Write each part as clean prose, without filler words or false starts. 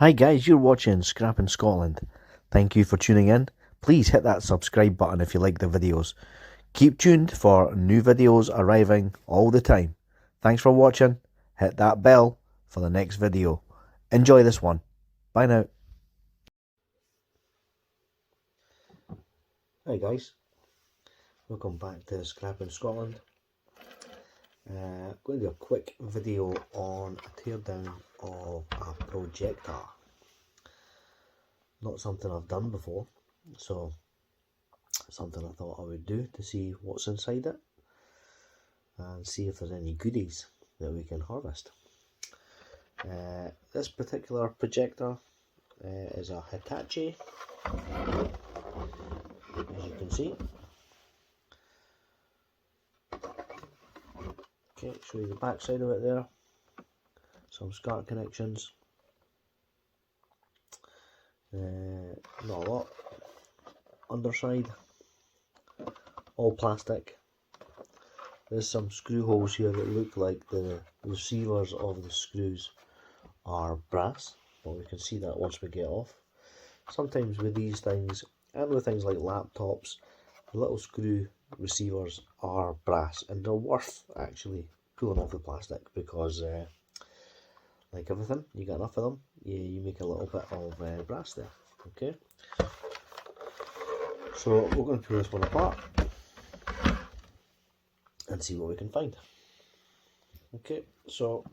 Hi guys, you're watching Scrapping Scotland. Thank you for tuning in. Please hit that subscribe button if you like the videos. Keep tuned for new videos arriving all the time. Thanks for watching. Hit that bell for the next video. Enjoy this one. Bye now. Hi guys, welcome back to Scrapping Scotland. Going to do a quick video on a teardown of a projector. Not something I've done before, so something I thought I would do to see what's inside it and see if there's any goodies that we can harvest. This particular projector is a Hitachi, as you can see. Okay, show you the back side of it there. Some SCART connections. Not a lot. Underside, all plastic. There's some screw holes here that look like the receivers of the screws are brass, but we can see that once we get off. Sometimes with these things, and with things like laptops, the little screw receivers are brass, and they're worth actually pulling off the plastic because like everything, you get enough of them, you make a little bit of brass there. Okay, so we're going to pull this one apart and see what we can find. Okay, so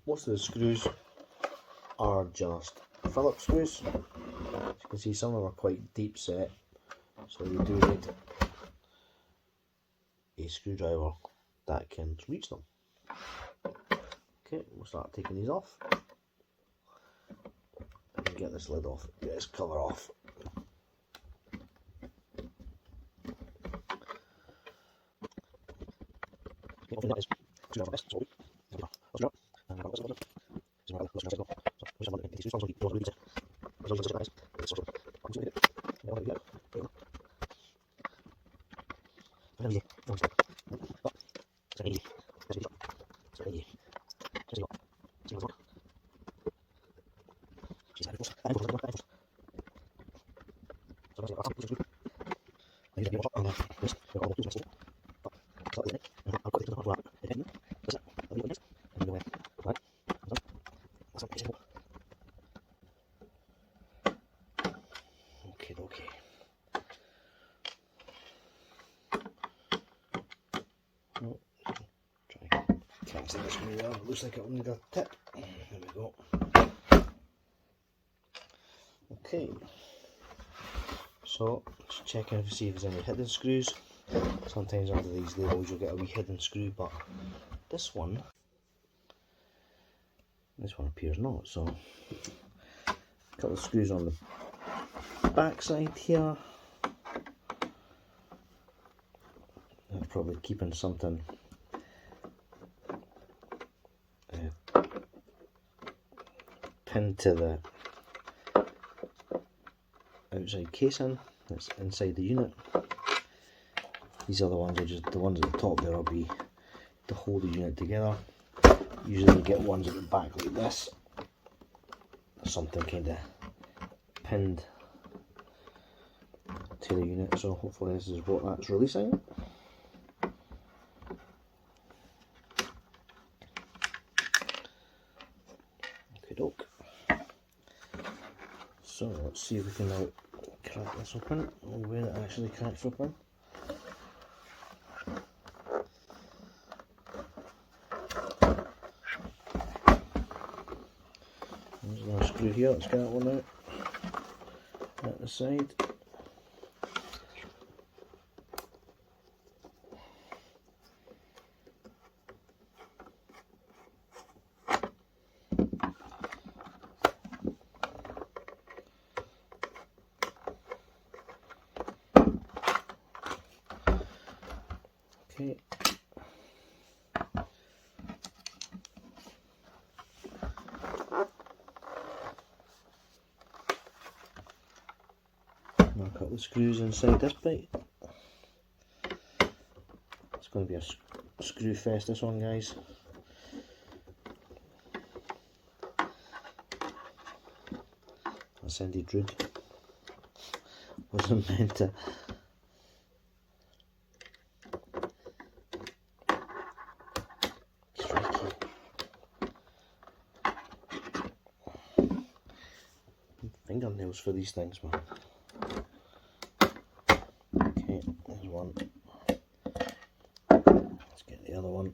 most of the screws are just Phillips screws. As you can see, some of them are quite deep set, so you do need a screwdriver that can reach them. Okay, we'll start taking these off and get this lid off, get this cover off. Okay. Oh, try casting this one there. It looks like it will need a tip. There we go. Okay. So just checking to see if there's any hidden screws. Sometimes under these labels you'll get a wee hidden screw, but this one appears not. So a couple of screws on the back side here. That's probably keeping something pinned to the outside casing that's inside the unit. These other ones are just the ones at the top there will be to hold the unit together. Usually you get ones at the back like this. There's something kind of pinned to the unit, so hopefully this is what that's releasing. Okay, doke. So let's see if we can now crack this open, or where it actually cracks open. There's another screw here, let's get that one out at the side. Okay. Now a couple of screws inside this bit. It's going to be a screw fest, this one, guys. sounded rude. Wasn't meant to. Crikey. Fingernails for these things, man. Okay, there's one. Let's get the other one.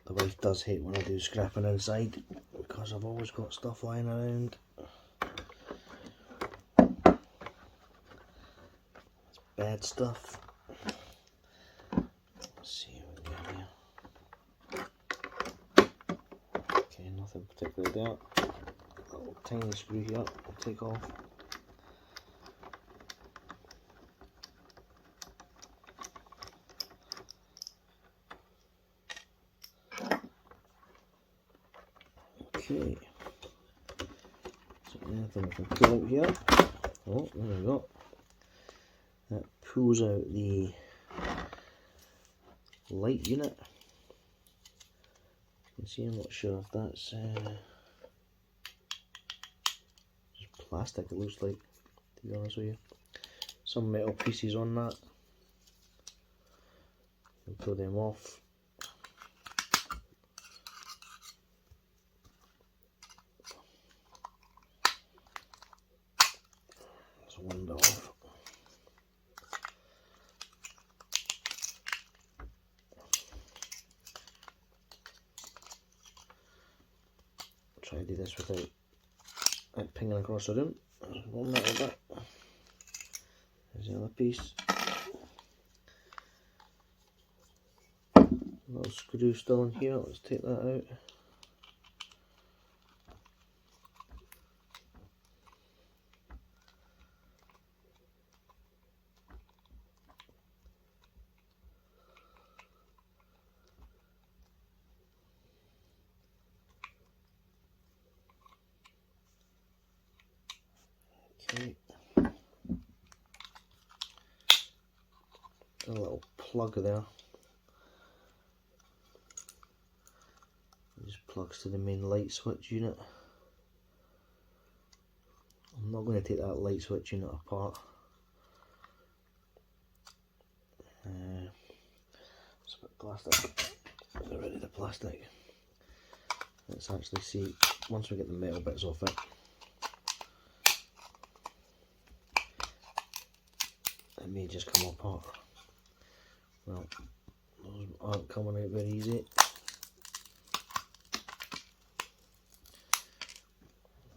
The wife does hate when I do scrapping inside because I've always got stuff lying around. It's bad stuff. Let's see what we get here. Okay, nothing particularly there. Little tiny screw here, I'll take off. Okay, so anything we can pull out here. Oh, there we go. That pulls out the light unit. You can see, I'm not sure if that's just plastic, it looks like, to be honest with you. Some metal pieces on that. We'll pull them off. There's one bit off. Try to do this without it pinging across the room. There's one little bit. There's the other piece. Little screw still in here. Let's take that out. Okay. A little plug there. It just plugs to the main light switch unit. I'm not going to take that light switch unit apart. It's a bit of plastic. Get rid of the plastic. Let's actually see, once we get the metal bits off it, it may just come apart. Well, those aren't coming out very easy.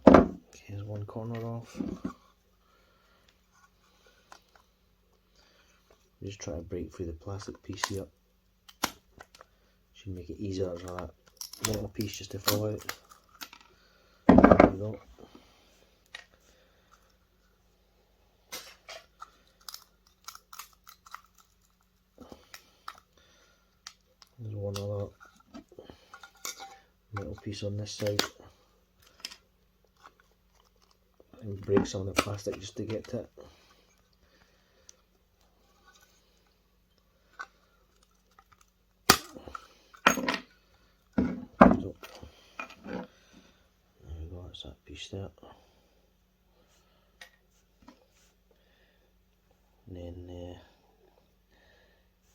Okay, here's one corner off. Just try to break through the plastic piece here. Should make it easier for that metal piece just to fall out. There we go. There's one other metal piece on this side. And break some of the plastic just to get to it. So, there we go, that's that piece there. And then,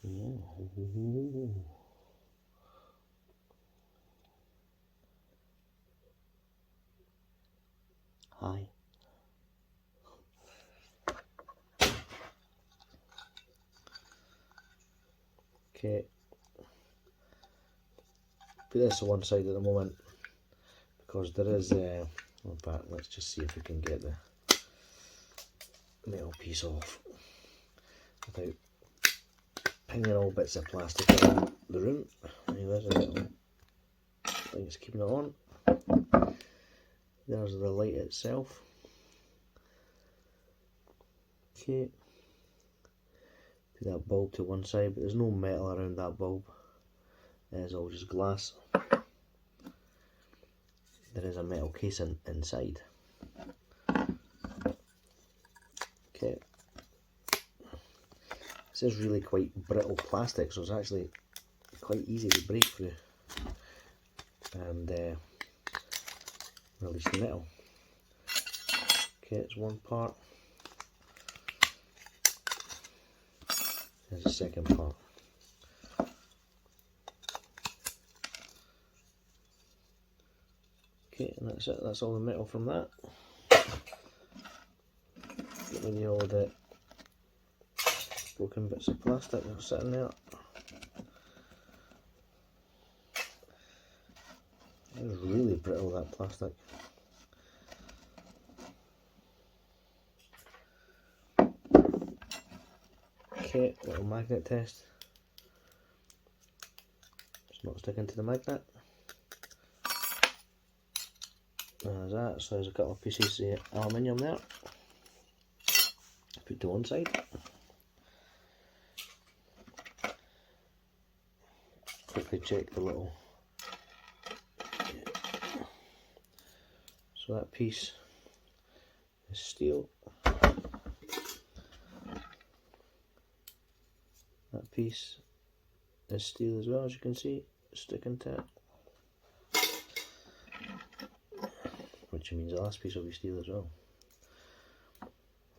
yeah. Ooh. Hi. Okay. Put this to one side at the moment because there is in fact, let's just see if we can get the metal piece off without pinging all bits of plastic around the room. There's a little thing that's keeping it on. There's the light itself. Okay. Put that bulb to one side, but there's no metal around that bulb. It's all just glass. There is a metal casing inside. Okay. This is really quite brittle plastic, so it's actually quite easy to break through and release the metal. Okay, it's one part. There's the second part. Okay, and that's it. That's all the metal from that. Get rid of all the broken bits of plastic that are sitting there. It's really brittle, that plastic. Okay, little magnet test. It's not sticking to the magnet. There's that, so there's a couple of pieces of aluminium there. Put to one side. Quickly check the little. So that piece is steel. That piece is steel as well, as you can see, sticking to it. Which means the last piece will be steel as well.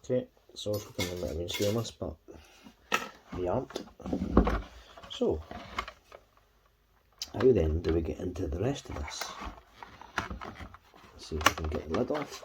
Okay, so it's looking a bit stainless, but they aren't. So, how then do we get into the rest of this? Let's see if we can get the lid off.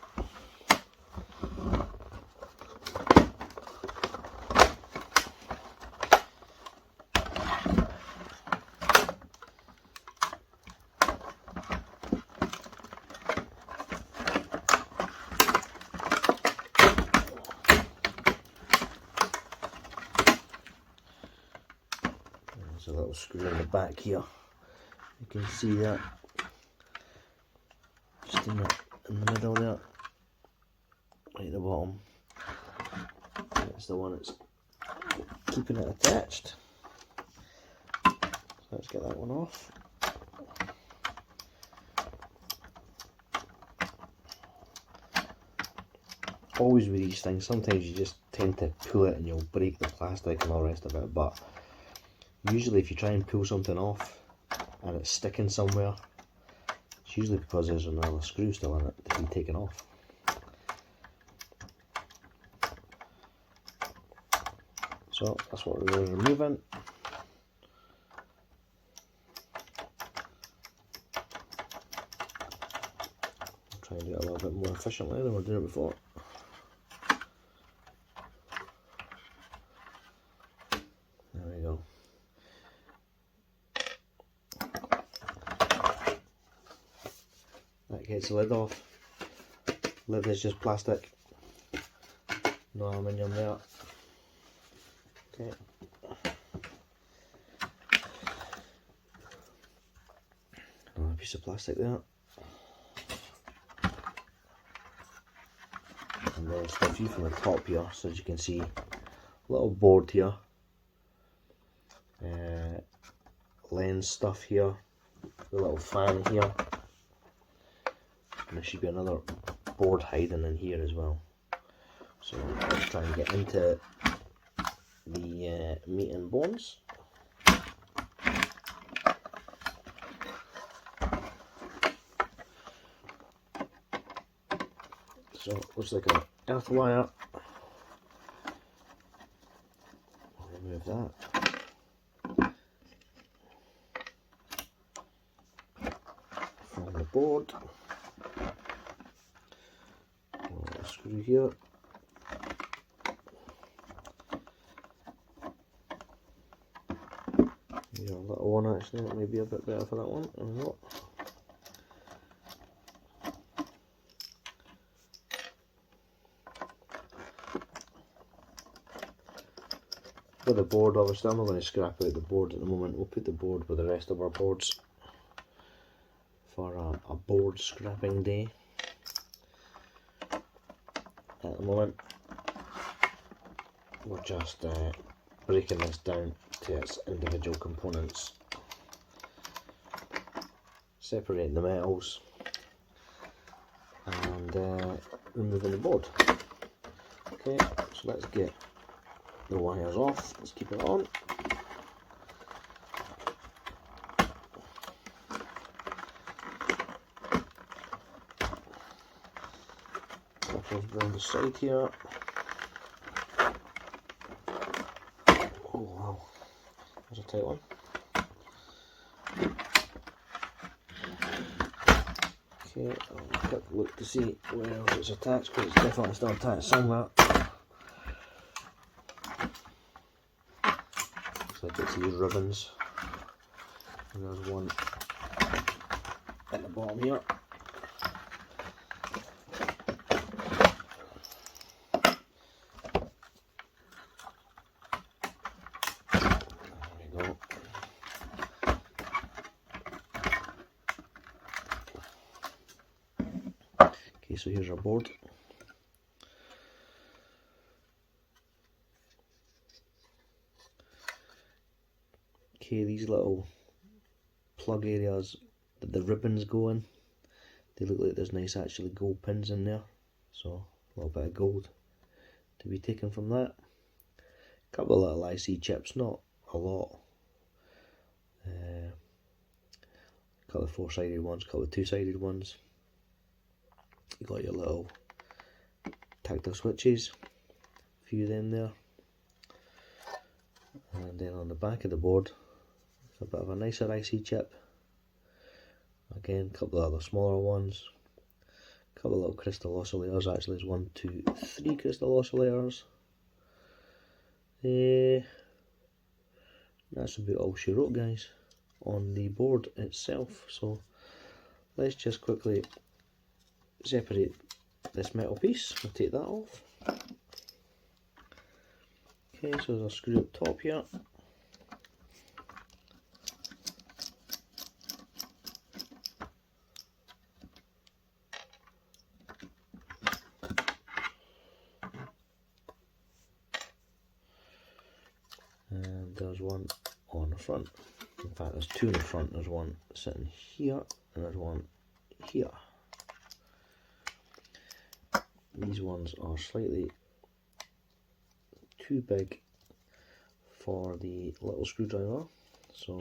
There's a little screw in the back here. You can see that just in the middle there, right at the bottom. That's the one that's keeping it attached. So let's get that one off. Always with these things, sometimes you just tend to pull it and you'll break the plastic and all the rest of it, but usually if you try and pull something off and it's sticking somewhere, it's usually because there's another screw still in it to be taken off. So that's what we're removing. I'll try and do it a little bit more efficiently than we're doing it before. There we go. That gets the lid off. Lid is just plastic, no aluminium there. Okay. Another piece of plastic there. And then stuff you from the top here, so as you can see, little board here, lens stuff here, the little fan here, and there should be another board hiding in here as well. So let's try and get into the meat and bones. So it looks like an earth wire. I'll remove that from the board. A screw here. Here's a little one actually, that may be a bit better for that one. There we go. For the board, obviously I'm not going to scrap out the board at the moment. We'll put the board with the rest of our boards for a board scrapping day. At the moment we're just breaking this down to its individual components, separating the metals and removing the board. Okay, so let's get the wires off. Let's keep it on. That goes around the side here. Oh wow, that's a tight one. Okay, I'll have a quick look to see where else it's attached, because it's definitely still attached somewhere. Looks like it's these ribbons. And there's one at the bottom here. There we go. Okay, so here's our board. Okay, these little plug areas that the ribbons go in, they look like there's nice actually gold pins in there, so a little bit of gold to be taken from that. A couple of little IC chips, not a lot. A couple of 4-sided ones, a couple of 2-sided ones. You got your little tactile switches, a few of them there. And then on the back of the board, a bit of a nicer IC chip. Again, a couple of other smaller ones. A couple of little crystal oscillators. Actually, there's 1, 2, 3 crystal oscillators. That's about all she wrote, guys, on the board itself. So let's just quickly separate this metal piece. We'll take that off. Okay, so there's a screw up top here. And there's one on the front. In fact, there's two in the front. There's one sitting here and there's one here. These ones are slightly too big for the little screwdriver, so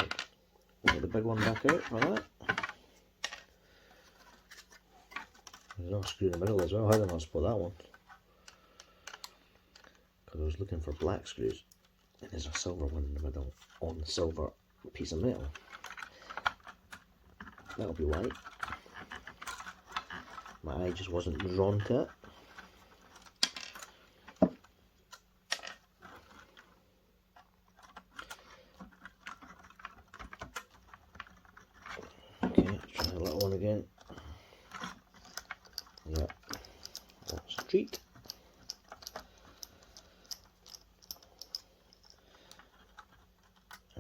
we'll get the big one back out for that. There's another screw in the middle as well. How did I not spot that one? Because I was looking for black screws. And there's a silver one in the middle on the silver piece of metal. That'll be white. My eye just wasn't drawn to it. Okay, let's try the little one again. Yep, that's a treat.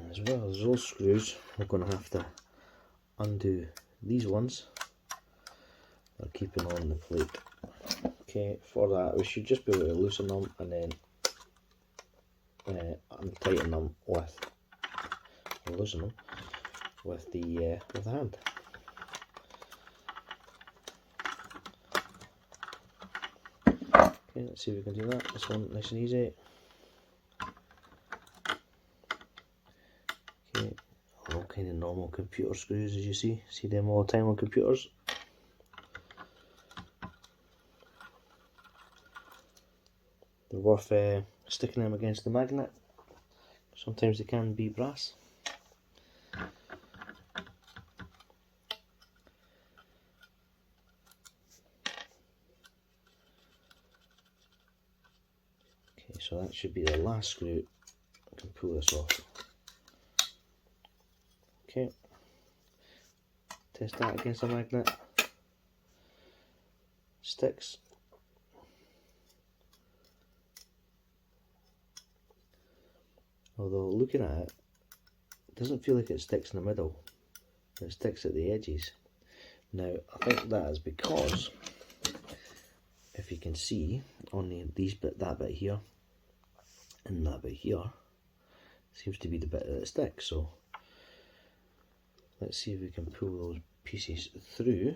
As well as those screws, we're going to have to undo these ones. They're keeping on the plate. Okay, for that we should just be able to loosen them and then untighten them with, or loosen them with the hand. Okay, let's see if we can do that. This one nice and easy. Okay, all kind of normal computer screws, as you see them all the time on computers. They're worth sticking them against the magnet. Sometimes they can be brass. Okay, so that should be the last screw. I can pull this off. Okay, test that against the magnet. Sticks. Although looking at it, it doesn't feel like it sticks in the middle. It sticks at the edges. Now I think that is because, if you can see on that bit here and that bit here, seems to be the bit that sticks. So let's see if we can pull those pieces through,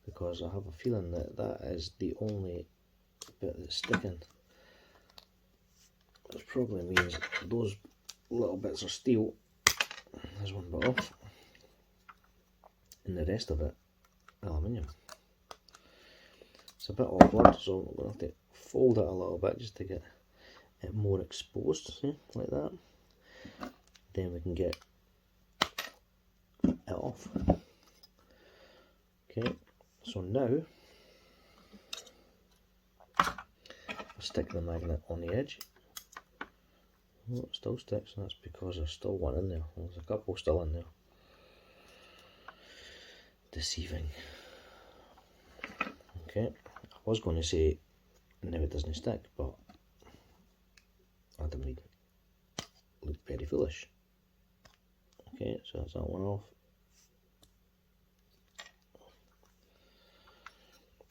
because I have a feeling that that is the only bit that's sticking, which probably means those little bits are steel. There's one bit off, and the rest of it aluminium. It's a bit awkward, so I'm going to have to fold it a little bit just to get it more exposed, see, like that. Then we can get it off. Okay, so now I'll stick the magnet on the edge. Oh, it still sticks, that's because there's still one in there. There's a couple still in there. Deceiving. Okay, I was going to say now it doesn't stick, but I didn't mean look very foolish. Okay, so that's that one off.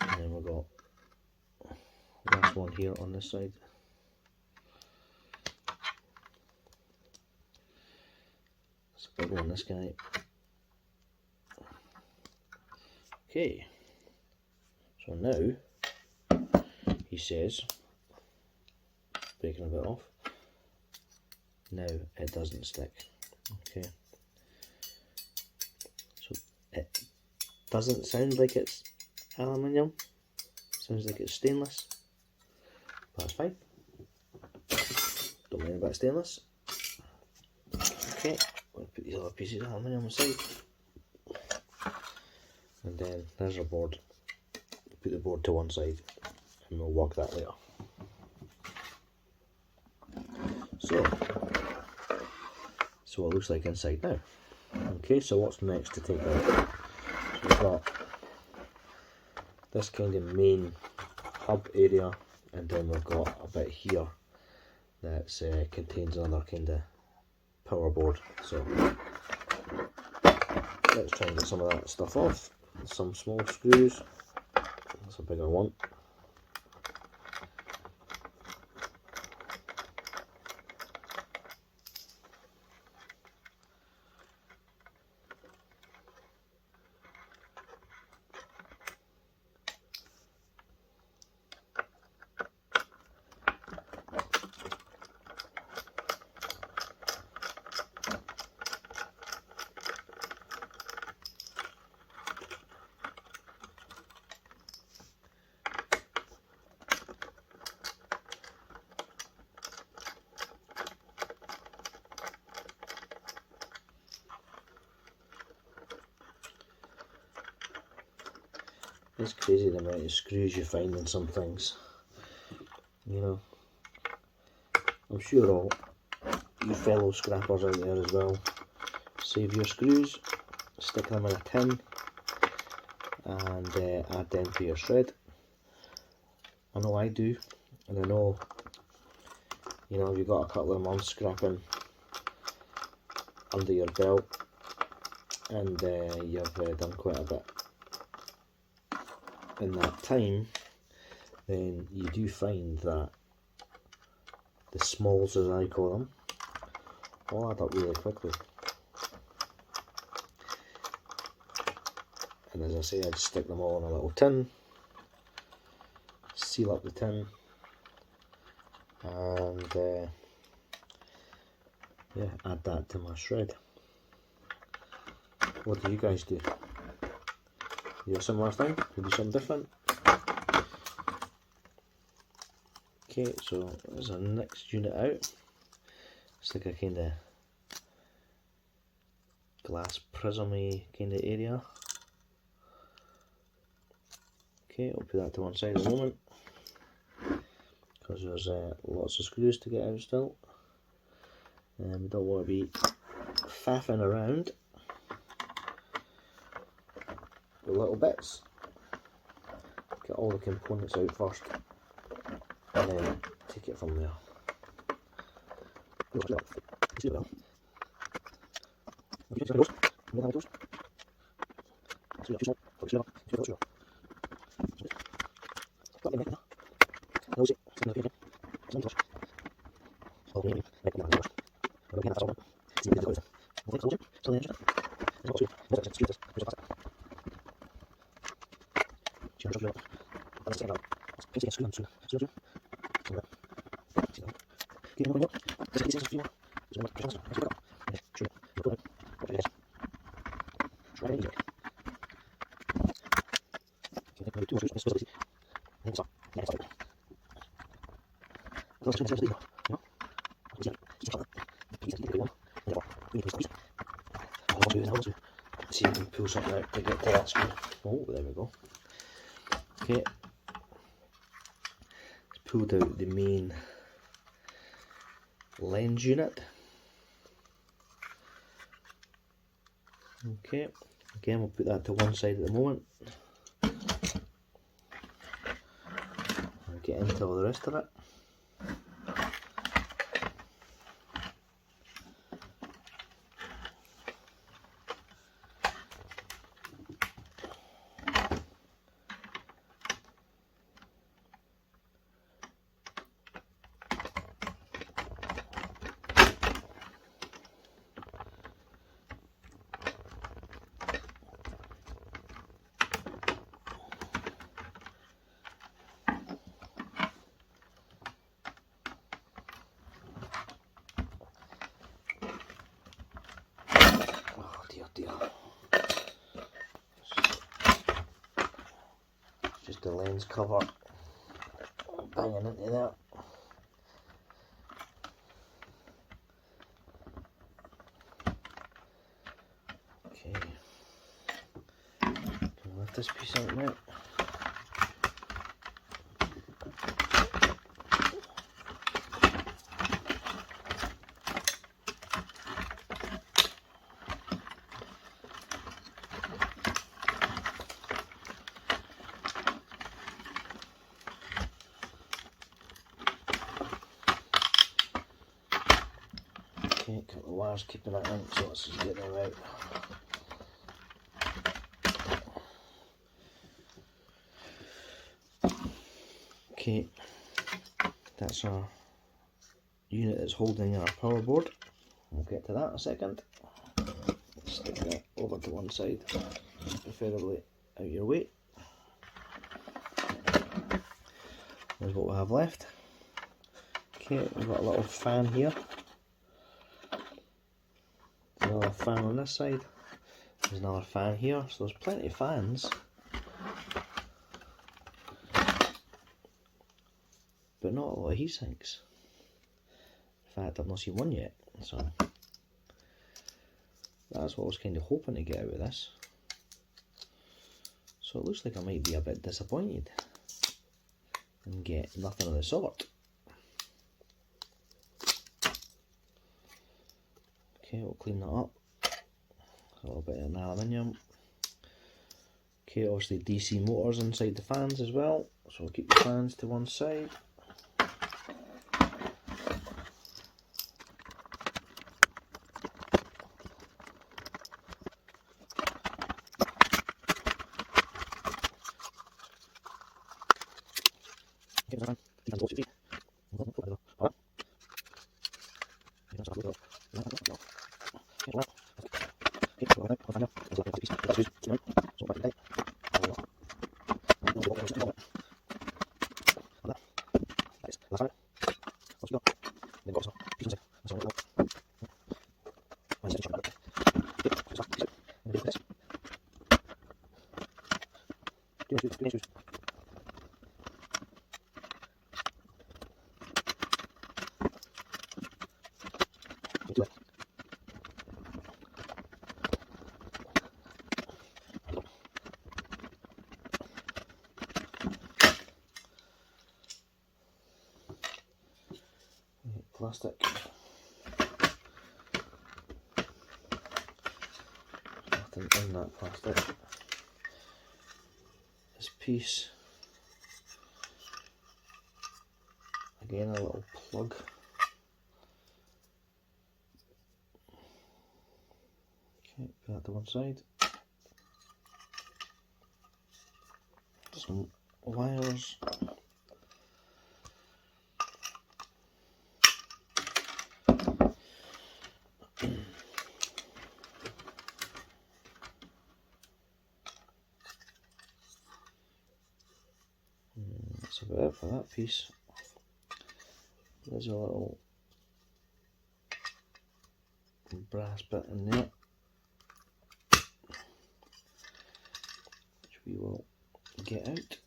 And then we've got last one here on this side. It's a big one, this guy. Okay, so now he says, breaking a bit off, now it doesn't stick. Okay, so it doesn't sound like it's aluminium, sounds like it's stainless, but that's fine, don't mind about stainless. Okay, we'll put these other pieces of aluminium aside, and then there's our board. Put the board to one side and we'll work that later. So it looks like inside now. Okay, so what's next to take out? So we've got this kind of main hub area, and then we've got a bit here that contains another kind of power board. So let's try and get some of that stuff off. Some small screws. That's a bigger one. It's crazy the amount of screws you find in some things, you know. I'm sure all you fellow scrappers out there as well save your screws, stick them in a tin and add them to your shred. I know I do, and I know, you know, you've got a couple of months scrapping under your belt and you've done quite a bit in that time, then you do find that the smalls, as I call them, all add up really quickly. And as I say, I'd stick them all in a little tin, seal up the tin, and yeah, add that to my shred. What do you guys do? Do a similar thing? Do something different? Okay, so there's our next unit out. It's like a kind of glass prismy kind of area. Okay, I'll put that to one side at the moment because there's lots of screws to get out still, and we don't want to be faffing around with little bits. Get all the components out first and then take it from there. See if we can pull something out to get to that screw. Oh, there we go. Okay, it's pulled out the main lens unit. Okay, again we'll put that to one side at the moment. I'll get into all the rest of it. Dear. Just the lens cover banging into there. Okay, can I lift this piece out now? Okay, a couple of wires keeping that in, so let's just get them out. Okay, that's our unit that's holding our power board. We'll get to that in a second. Stick that over to one side, preferably out your way. There's what we have left. Okay, we've got a little fan here. Another fan on this side. There's another fan here, so there's plenty of fans. But not a lot of heat sinks. In fact, I've not seen one yet, so that's what I was kind of hoping to get out of this. So it looks like I might be a bit disappointed and get nothing of the sort. Okay, we'll clean that up. A little bit of aluminium. Okay, obviously DC motors inside the fans as well, so we'll keep the fans to one side. Plastic. Nothing in that plastic. This piece, again a little plug. Okay, put that to one side. Some wires. that's about it for that piece. There's a little brass bit in there, which we will get out.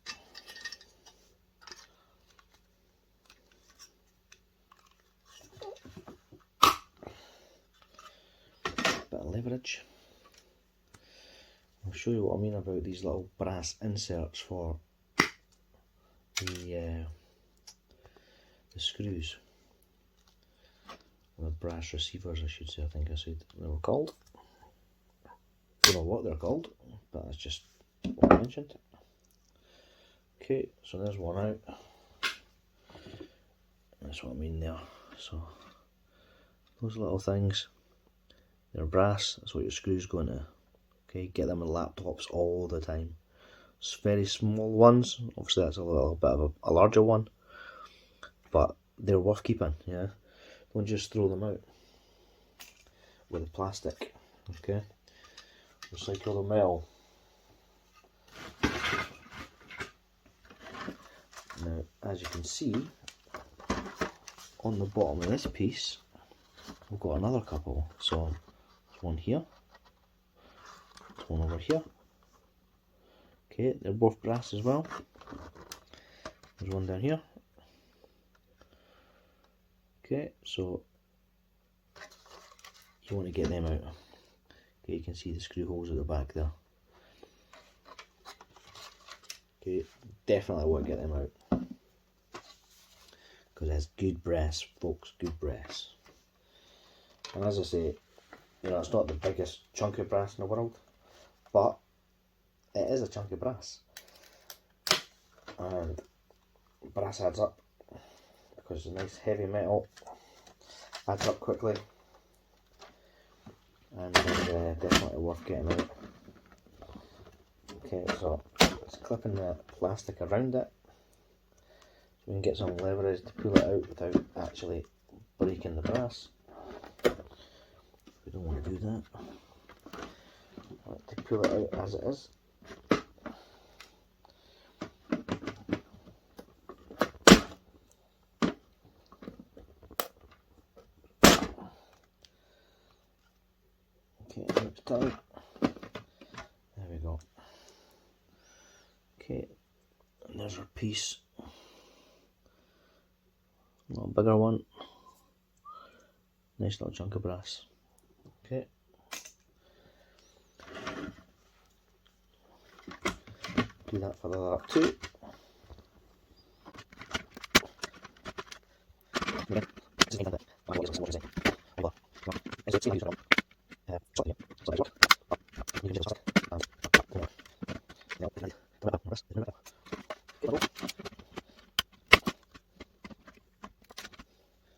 Bit of leverage. I'll show you what I mean about these little brass inserts for the screws. The brass receivers, I should say, I think I said they were called. Don't know what they're called, but that's just what I mentioned. Okay, so there's one out. That's what I mean there. So those little things, they're brass, that's what your screws go into. Okay, get them in laptops all the time. It's very small ones, obviously that's a little bit of a larger one, but they're worth keeping, yeah. Don't just throw them out with the plastic, okay. Recycle the metal. Now, as you can see, on the bottom of this piece, we've got another couple. So, there's one here, there's one over here. Okay, they're both brass as well. There's one down here. Okay, so you want to get them out. Okay, you can see the screw holes at the back there. Okay, definitely want to get them out. Because it's good brass, folks, good brass. And as I say, you know, it's not the biggest chunk of brass in the world, but it is a chunk of brass. And brass adds up, because it's a nice heavy metal, adds up quickly, and is definitely worth getting out. Okay, so it's clipping the plastic around it, so we can get some leverage to pull it out without actually breaking the brass. We don't want to do that. I like to pull it out as it is. Okay, looks tight. There we go. Okay, and there's our piece. A little bigger one. Nice little chunk of brass. Okay. Do that for the other two.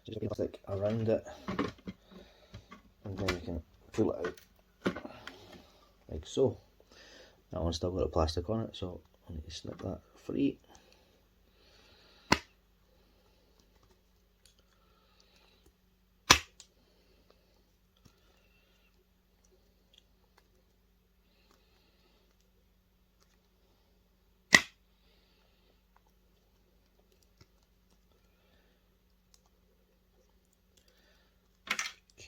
Just plastic around it, and then you can pull it out like so. That one's still got the plastic on it, so I need to snip that free.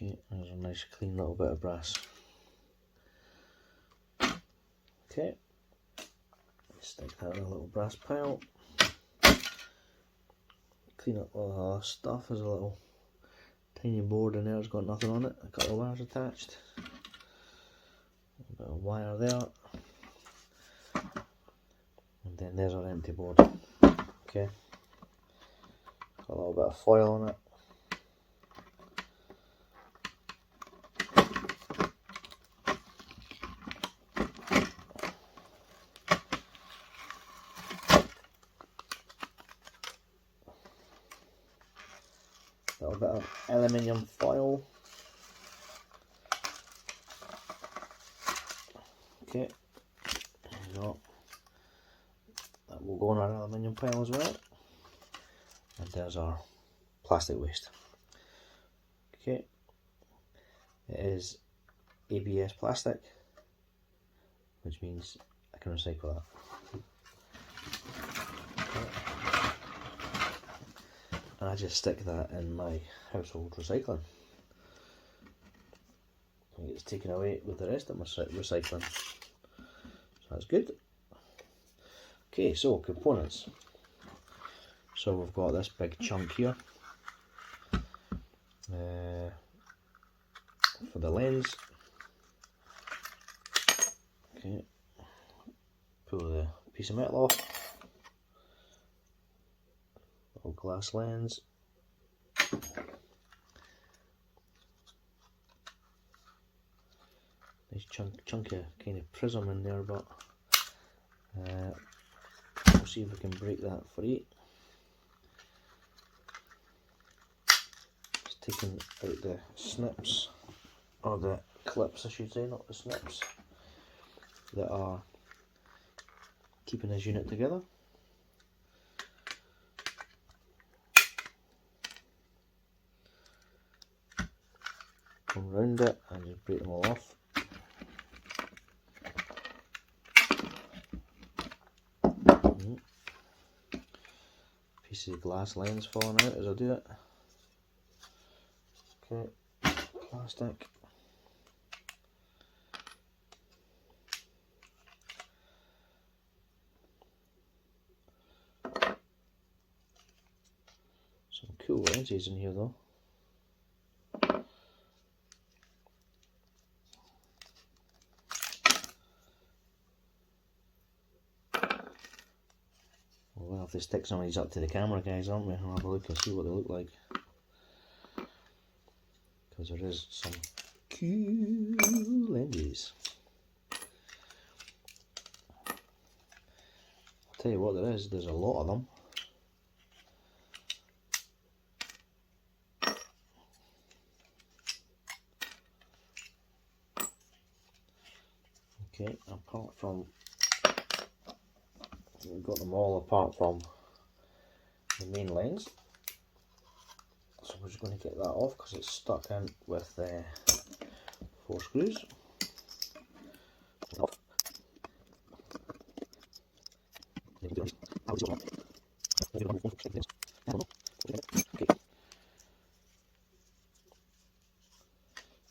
Okay, there's a nice clean little bit of brass. Okay, stick that in a little brass pile. Clean up all the stuff. There's a little tiny board in there, it's got nothing on it, a couple of wires attached. A bit of wire there. And then there's our empty board. Okay. Got a little bit of foil on it. A little bit of aluminium foil. Okay, there you go. That will go on our aluminium pile as well. And there's our plastic waste. Okay, it is ABS plastic, which means I can recycle that. Okay. I just stick that in my household recycling. It gets taken away with the rest of my recycling. So that's good. Okay, so components. So we've got this big chunk here for the lens. Okay, pull the piece of metal off. Little glass lens. Nice chunk of kind of prism in there, but we'll see if we can break that free. Just taking out the snips, or the clips I should say, not the snips, that are keeping this unit together. Come round it and just break them all off. Piece of glass lens falling out as I do it. Okay, plastic. Some cool lenses in here though. We'll have to stick some of these up to the camera, guys, aren't we? I'll have a look and see what they look like. Because there is some cool lenses. I'll tell you what there is, there's a lot of them. Okay, apart from, we've got them all apart from the main lens. So we're just going to get that off because it's stuck in with 4 screws.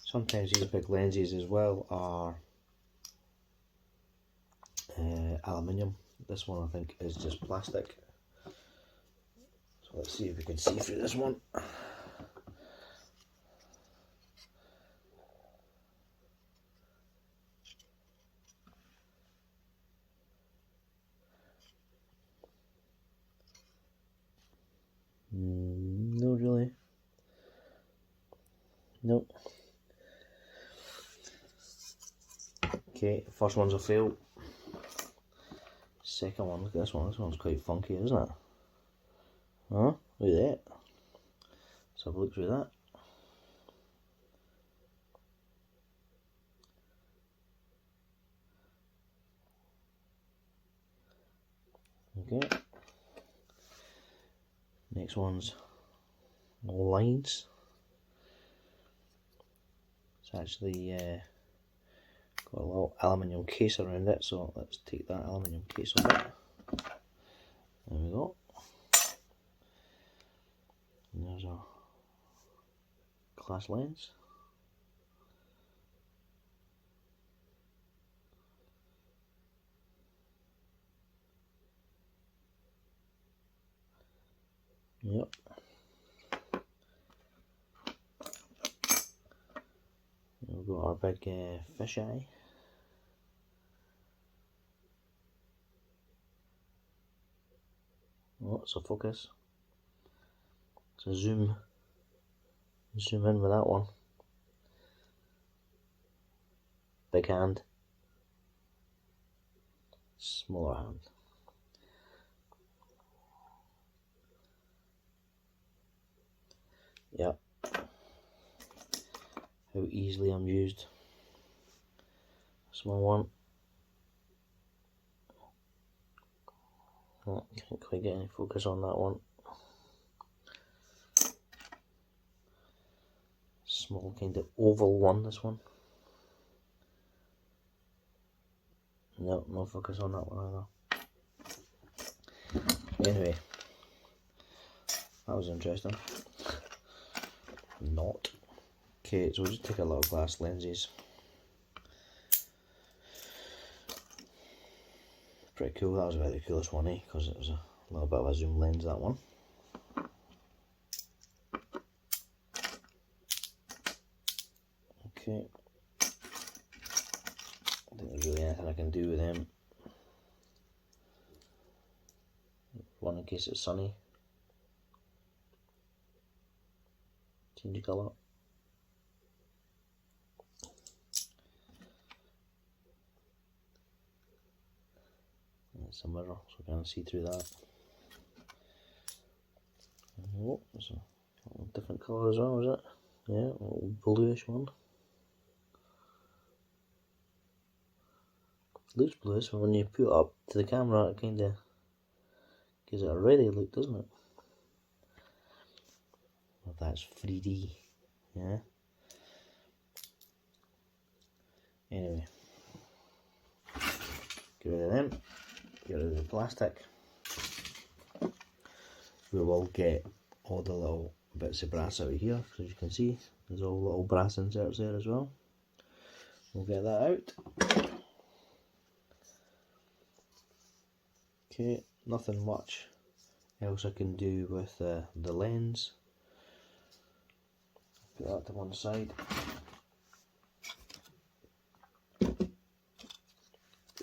Sometimes these big lenses as well are aluminium. This one I think is just plastic. So let's see if we can see through this one. No, really. Nope. Okay, first one's a fail. Second one, look at this one. This one's quite funky, isn't it? Huh? Look at that. Let's have a look through that. Okay. Next one's lines. It's actually got a little aluminium case around it, so let's take that aluminium case off it. There we go. And there's our glass lens. Yep. We've got our big fish eye. Oh, it's a focus. So zoom in with that one. Big hand. Smaller hand. Yep. How easily I'm used. Small one. Oh, can't quite get any focus on that one. Small kind of oval one, this one. No, no focus on that one either. Anyway, That was interesting. Not. Okay, so we'll just take a lot of glass lenses. Pretty cool, that was about the coolest one, eh? Because it was a little bit of a zoom lens, that one. Okay. I don't think there's really anything I can do with them. One in case it's sunny. Change the colour. It's a mirror, so we can see through that. Oh, there's a different colour as well, is it? Yeah, a little bluish one. Looks bluish, but when you put it up to the camera, it kind of gives it a reddy look, doesn't it? Well, that's 3D, yeah. Anyway, get rid of them, get rid of the plastic. We will get all the little bits of brass out of here, so as you can see, there's all little brass inserts there as well. We'll get that out. Okay, nothing much else I can do with the lens. Put that to one side.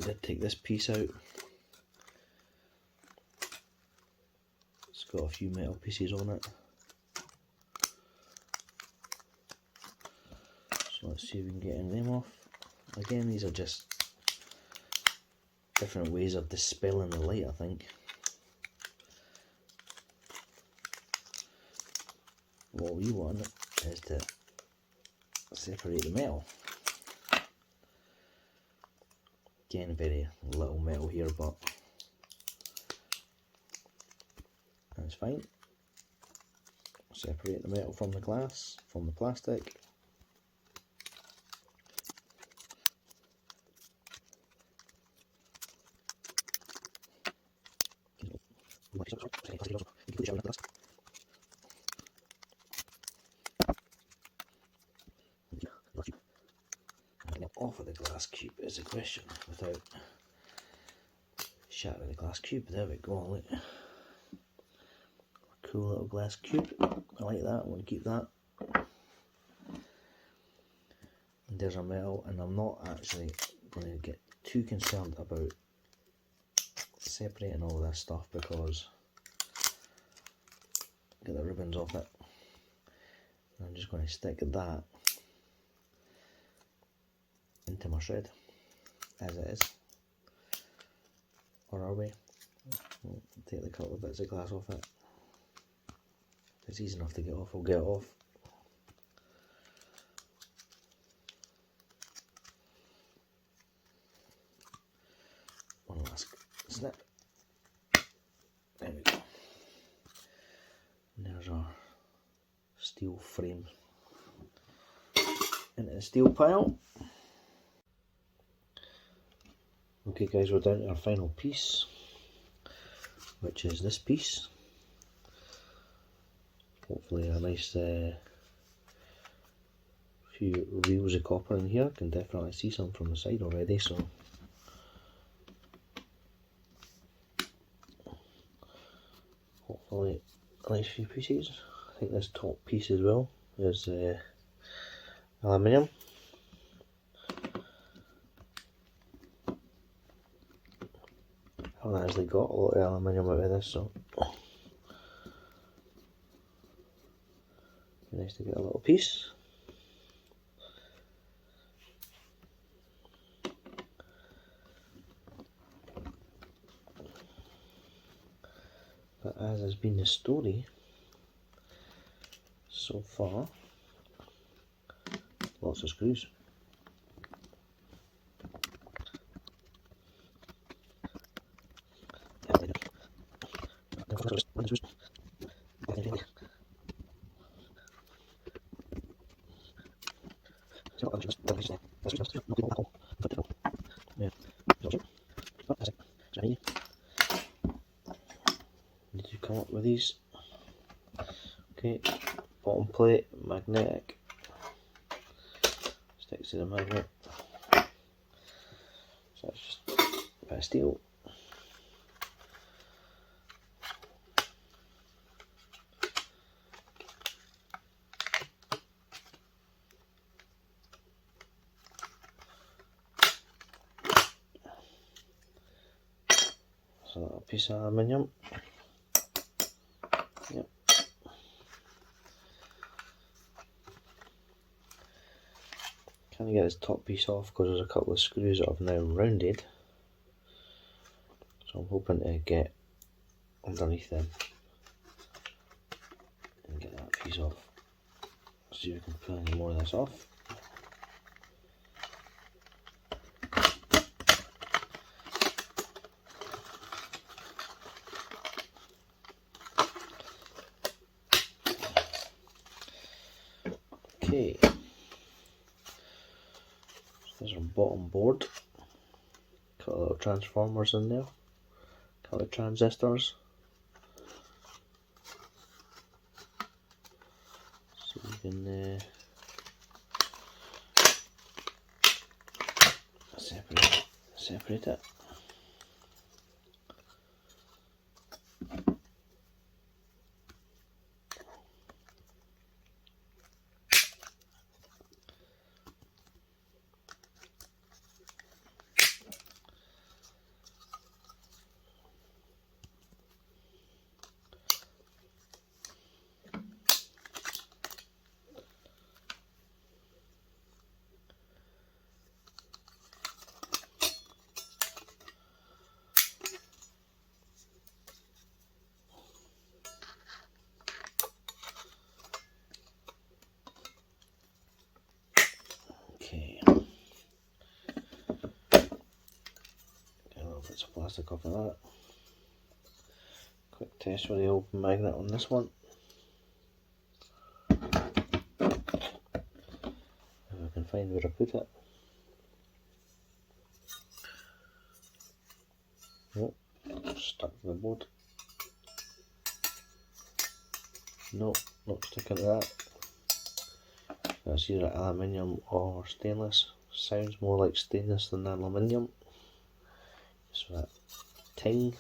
Did take this piece out. It's got a few metal pieces on it. So let's see if we can get any of them off. Again, these are just different ways of dispelling the light, I think. What we want is to separate the metal. Again, very little metal here, but that's fine. Separate the metal from the glass, from the plastic. Off of the glass cube is the question without shattering the glass cube. There we go, look. Cool little glass cube. I like that, I want to keep that. And there's our metal, and I'm not actually going to get too concerned about separating all this stuff because get the ribbons off it. I'm just going to stick that into my shred as it is. Or are we? We'll take the couple of bits of glass off it. It's easy enough to get off, I'll get it off. One last snip. There we go. And there's our steel frame into the steel pile. Okay guys, we're down to our final piece, which is this piece. Hopefully a nice few reels of copper in here. Can definitely see some from the side already, so hopefully a nice few pieces. I think this top piece as well is aluminium. I haven't actually got a lot of aluminium out of this, so nice to get a little piece. But as has been the story so far, lots of screws. Did you come up with these? Okay, bottom plate, magnetic, sticks to the magnet, so that's just a bit of steel. So a piece of aluminium. Yep. Can't get this top piece off because there's a couple of screws that I've now rounded. So I'm hoping to get underneath them and get that piece off. See if we can pull any more of this off. Okay, so there's our bottom board. Got little transformers in there, couple of transistors. So you can separate it. Okay, get a little bits of plastic off of that. Quick test with the open magnet on this one. If I can find where I put it. Nope, stuck to the board. Nope, not sticking to that. That's either aluminium or stainless. Sounds more like stainless than aluminium. So that ting.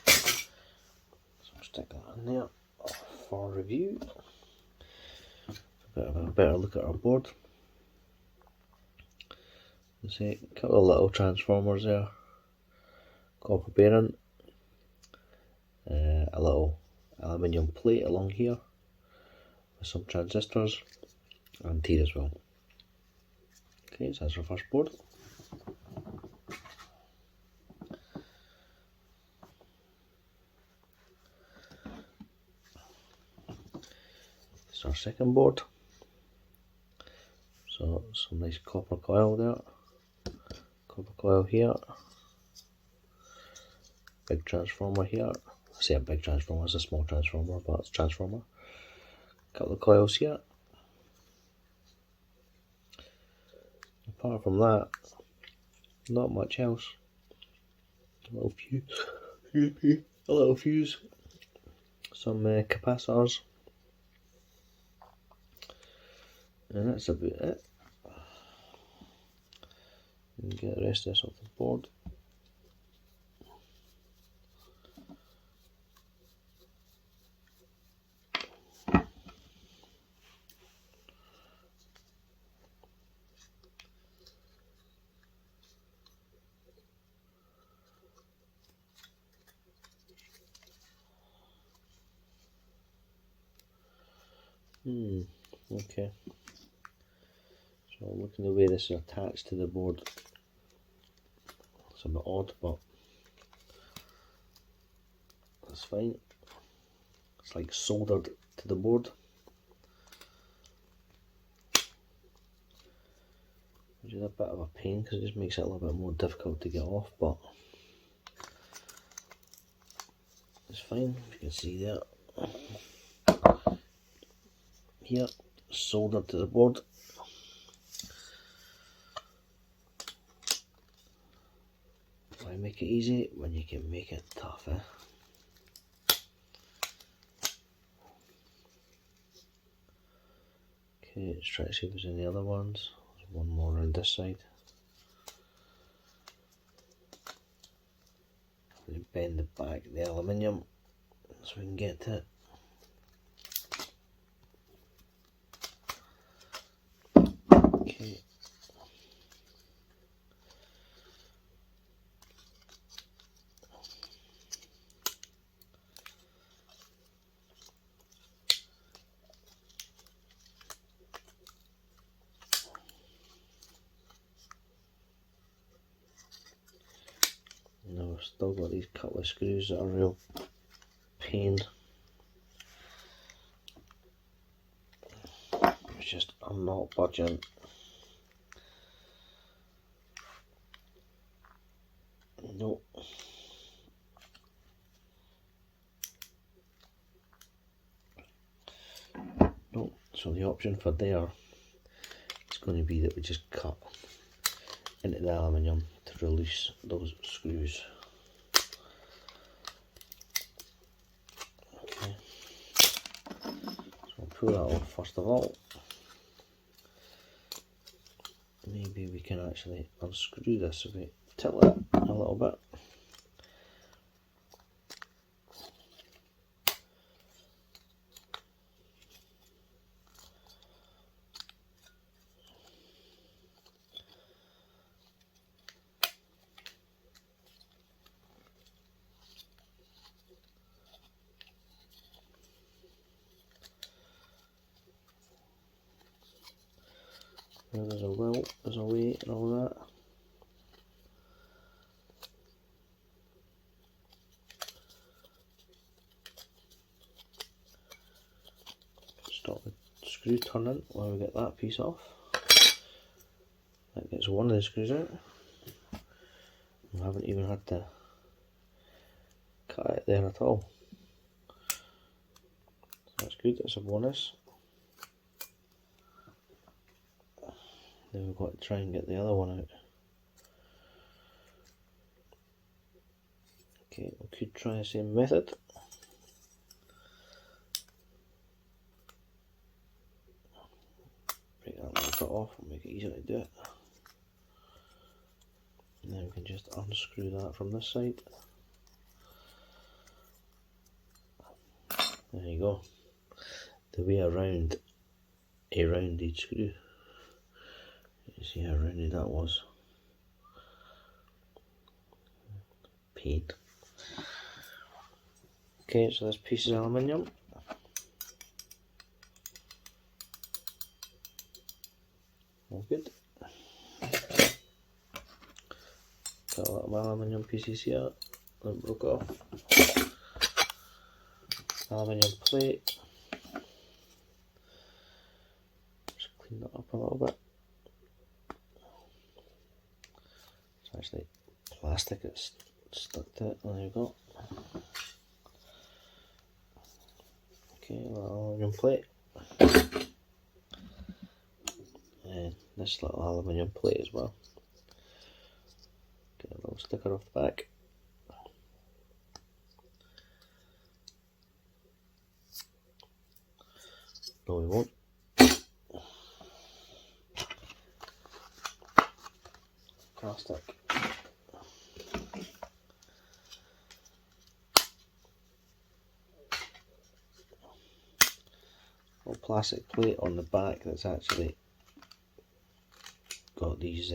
So I'll stick that in there for review. A better look at our board. You see a couple of little transformers there. Copper bearing. A little aluminium plate along here with some transistors and T as well. Okay, so that's our first board. This is our second board. So some nice copper coil there. Copper coil here. Big transformer here. I say a big transformer, it's a small transformer, but it's a transformer. Couple of coils here. Apart from that, not much else. A little fuse, a little fuse, some capacitors, and that's about it. And get the rest of this off the board. Okay. So looking the way this is attached to the board, it's a bit odd, but that's fine. It's like soldered to the board. Which is a bit of a pain because it just makes it a little bit more difficult to get off, but it's fine. You can see there. Here, soldered to the board. Why make it easy when you can make it tough, eh? Okay, let's try to see if there's any other ones. There's one more around this side. Bend the back of the aluminium so we can get to it. Okay. Now we've still got these couple of screws that are a real pain. It's just, I'm not budging. No. No. So the option for there is going to be that we just cut into the aluminium to release those screws. Okay. So I'll pull that off first of all. Maybe we can actually unscrew this if we tilt it a little bit. There's a welt, there's a weight and all that. Stop the screw turning while we get that piece off. That gets one of the screws out. We haven't even had to cut it there at all. So that's good, that's a bonus. Then we've got to try and get the other one out. Okay, we could try the same method. Break that little bit off and make it easier to do it. And then we can just unscrew that from this side. There you go. The way around a rounded screw. You see how rounded that was. Pain. Okay, so this piece is aluminium. All good. Got a lot of aluminium pieces here that broke off. Aluminium plate. Just clean that up a little bit. It's actually plastic, it's stuck to it. There you go. Okay, aluminium plate. And this little aluminium plate as well. Get a little sticker off the back. No, we won't. Plastic. A plastic plate on the back that's actually got these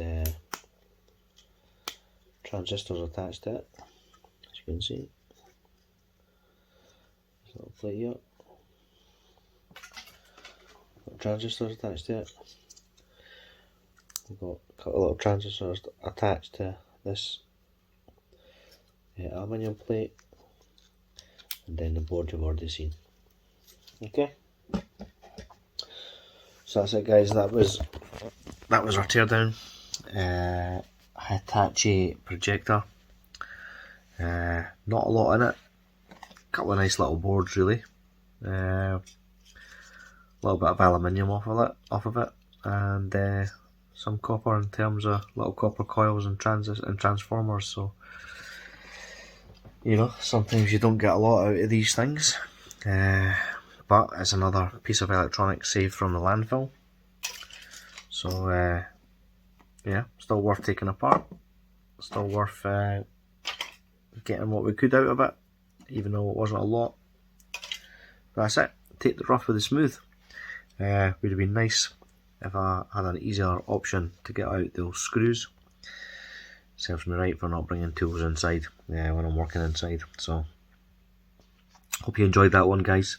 transistors attached to it, as you can see. This little plate here. Got transistors attached to it. We've got a couple of little transistors attached to this aluminium plate, and then the board you've already seen. Okay, so that's it, guys. That was our teardown Hitachi projector. Not a lot in it. A couple of nice little boards, really. A little bit of aluminium off of it, and some copper in terms of little copper coils and transformers. So, you know, sometimes you don't get a lot out of these things, but it's another piece of electronics saved from the landfill. So yeah, still worth taking apart, still worth getting what we could out of it, even though it wasn't a lot. But that's it, take the rough with the smooth. Would have been nice if I had an easier option to get out those screws. Serves me right for not bringing tools inside when I'm working inside. So hope you enjoyed that one, guys.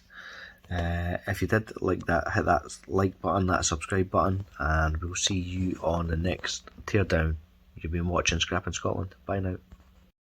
If you did like that, hit that like button, that subscribe button, and we'll see you on the next teardown. You've been watching Scrapping Scotland. Bye now.